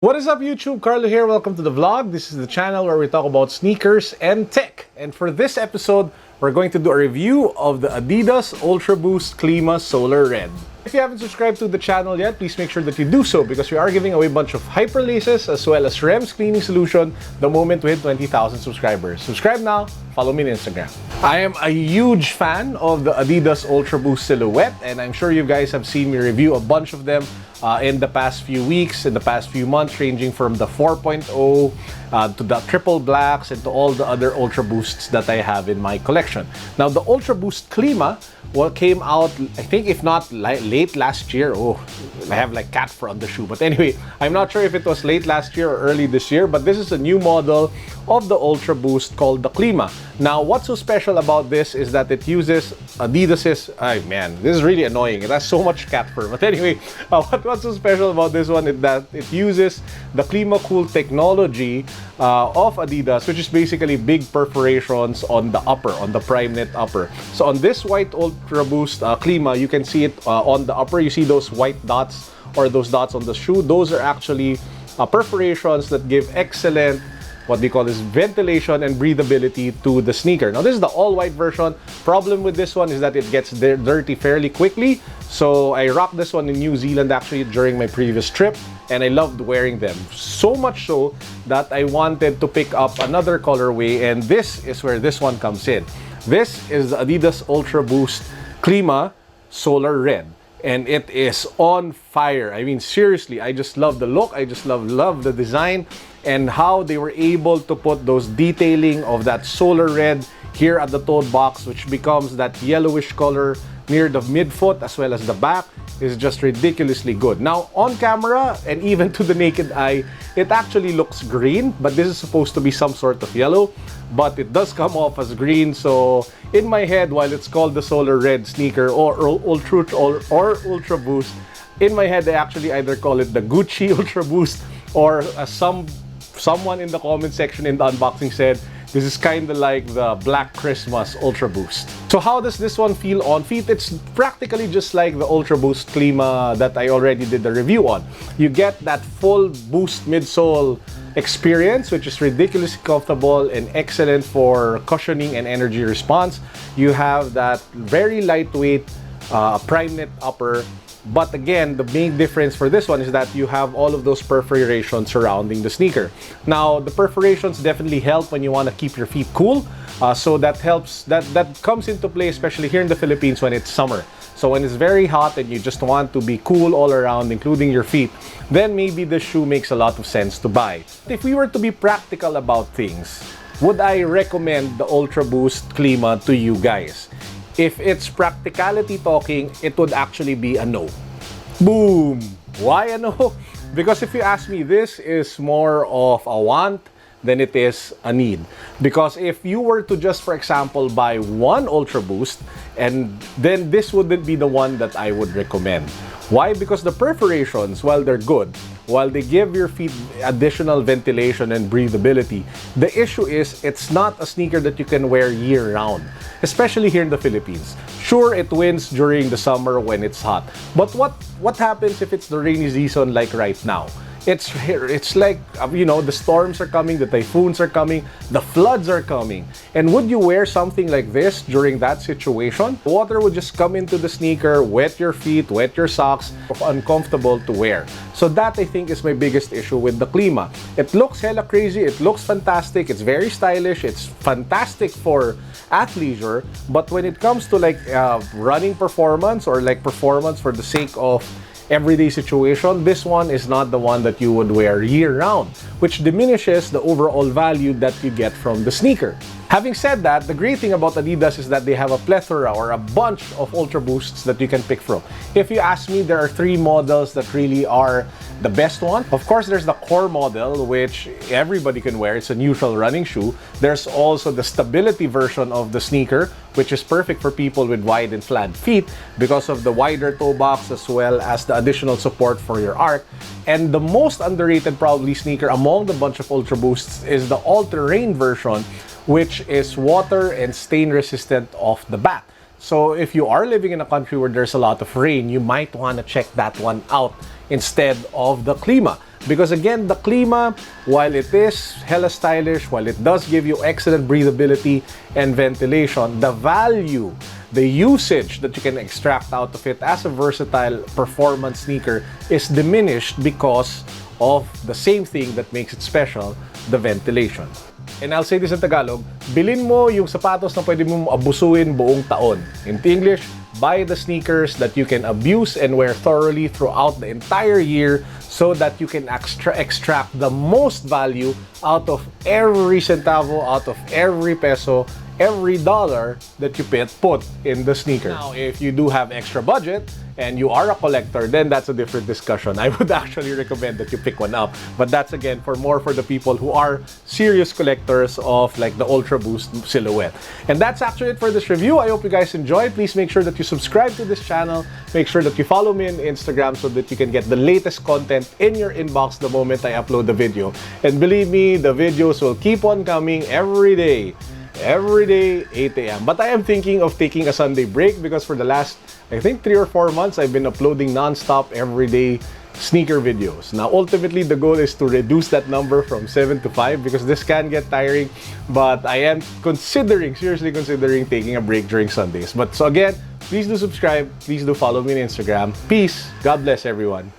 What is up YouTube? Carlo here. Welcome to the vlog. This is the channel where we talk about sneakers and tech. And for this episode, we're going to do a review of the adidas UltraBOOST Clima Solar Red. If you haven't subscribed to the channel yet, please make sure that you do so because we are giving away a bunch of hyper laces as well as REMS cleaning solution the moment we hit 20,000 subscribers. Subscribe now, follow me on Instagram. I am a huge fan of the adidas UltraBOOST silhouette, and I'm sure you guys have seen me review a bunch of them in the past few weeks, in the past few months, ranging from the 4.0 to the triple blacks and to all the other UltraBOOSTs that I have in my collection. Now, the UltraBOOST Clima came out, I think, if not late last year. Oh, I have like cat fur on the shoe. But anyway, I'm not sure if it was late last year or early this year, but this is a new model of the UltraBOOST called the Clima. Now, what's so special about this is that it uses Adidas's, man, this is really annoying. It has so much cat fur. But anyway, what's so special about this one is that it uses the ClimaCool technology of Adidas, which is basically big perforations on the upper, on the prime knit upper. So on this white UltraBOOST Clima, you can see it on the upper. You see those white dots or those dots on the shoe. Those are actually perforations that give excellent, what we call this, ventilation and breathability to the sneaker. Now, this is the all-white version. Problem with this one is that it gets dirty fairly quickly. So I rocked this one in New Zealand actually during my previous trip, and I loved wearing them. So much so that I wanted to pick up another colorway, and this is where this one comes in. This is the adidas UltraBOOST Clima Solar Red, and it is on fire. I mean, seriously, I just love the look. I just love the design and how they were able to put those detailing of that solar red here at the toe box, which becomes that yellowish color near the midfoot as well as the back, is just ridiculously good. Now, on camera and even to the naked eye, it actually looks green, but this is supposed to be some sort of yellow, but it does come off as green. So in my head, while it's called the solar red sneaker or UltraBOOST, in my head I actually either call it the Gucci UltraBOOST or someone in the comment section in the unboxing said this is kind of like the Black Christmas UltraBOOST. So how does this one feel on feet? It's practically just like the UltraBOOST Clima that I already did the review on. You get that full boost midsole experience, which is ridiculously comfortable and excellent for cushioning and energy response. You have that very lightweight prime knit upper. But again, the main difference for this one is that you have all of those perforations surrounding the sneaker. Now, the perforations definitely help when you want to keep your feet cool. So that helps, that comes into play, especially here in the Philippines when it's summer. So when it's very hot and you just want to be cool all around, including your feet, then maybe the shoe makes a lot of sense to buy. If we were to be practical about things, would I recommend the UltraBOOST Clima to you guys? If it's practicality talking, it would actually be a no. Boom! Why a no? Because if you ask me, this is more of a want than it is a need. Because if you were to just, for example, buy one UltraBOOST, and then this wouldn't be the one that I would recommend. Why? Because the perforations, while they're good, while they give your feet additional ventilation and breathability, the issue is it's not a sneaker that you can wear year-round, especially here in the Philippines. Sure, it wins during the summer when it's hot, but what happens if it's the rainy season like right now? It's like, you know, the storms are coming, the typhoons are coming, the floods are coming. And would you wear something like this during that situation? Water would just come into the sneaker, wet your feet, wet your socks, uncomfortable to wear. So that, I think, is my biggest issue with the Clima. It looks hella crazy, it looks fantastic, it's very stylish, it's fantastic for athleisure, but when it comes to like running performance or like performance for the sake of everyday situation, this one is not the one that you would wear year-round, which diminishes the overall value that you get from the sneaker. Having said that, the great thing about Adidas is that they have a plethora or a bunch of UltraBOOSTs that you can pick from. If you ask me, there are 3 models that really are the best one. Of course, there's the core model, which everybody can wear. It's a neutral running shoe. There's also the stability version of the sneaker, which is perfect for people with wide and flat feet because of the wider toe box as well as the additional support for your arch. And the most underrated probably sneaker among the bunch of UltraBOOSTs is the all-terrain version, which is water and stain resistant off the bat. So if you are living in a country where there's a lot of rain, you might want to check that one out instead of the Clima. Because again, the Clima, while it is hella stylish, while it does give you excellent breathability and ventilation, the value, the usage that you can extract out of it as a versatile performance sneaker is diminished because of the same thing that makes it special, the ventilation. And I'll say this in Tagalog, bilin mo yung sapatos na pwede mong abusuin buong taon. In English, buy the sneakers that you can abuse and wear thoroughly throughout the entire year so that you can extract the most value out of every centavo, out of every peso, every dollar that you put in the sneaker. Now, if you do have extra budget and you are a collector, then that's a different discussion. I would actually recommend that you pick one up. But that's again for the people who are serious collectors of like the UltraBOOST silhouette. And that's actually it for this review. I hope you guys enjoyed. Please make sure that you subscribe to this channel. Make sure that you follow me on Instagram so that you can get the latest content in your inbox the moment I upload the video. And believe me, the videos will keep on coming every day, 8 a.m. But I am thinking of taking a Sunday break because for the last, I think 3 or 4 months, I've been uploading non-stop everyday sneaker videos. Now, ultimately, the goal is to reduce that number from 7 to 5 because this can get tiring, but I am seriously considering taking a break during Sundays. But so again, please do subscribe, please do follow me on Instagram. Peace. God bless everyone.